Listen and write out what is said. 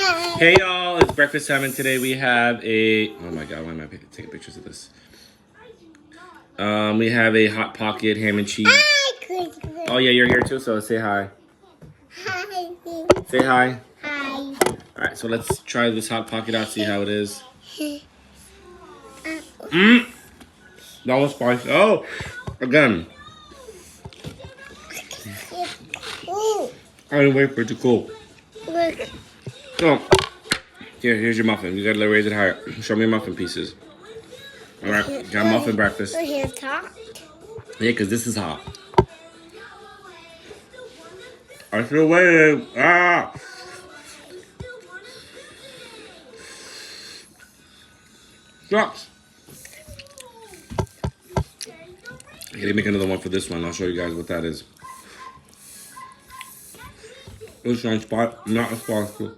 Hey y'all, it's breakfast time and today we have a, oh my god, why am I taking pictures of this? We have a Hot Pocket ham and cheese. Oh yeah, you're here too, so say hi. Hi. Say hi. Hi. Alright, so let's try this Hot Pocket out, see how it is. That was spicy. Oh, again. Ooh, I didn't wait for it to cool. look. So, here's your muffin. You gotta raise it higher. Show me your muffin pieces. Alright, got muffin breakfast. We're here to talk. Yeah, because this is hot. I feel waiting. Ah! Sucks. I gotta make another one for this one. I'll show you guys what that is. This one spot, not responsible.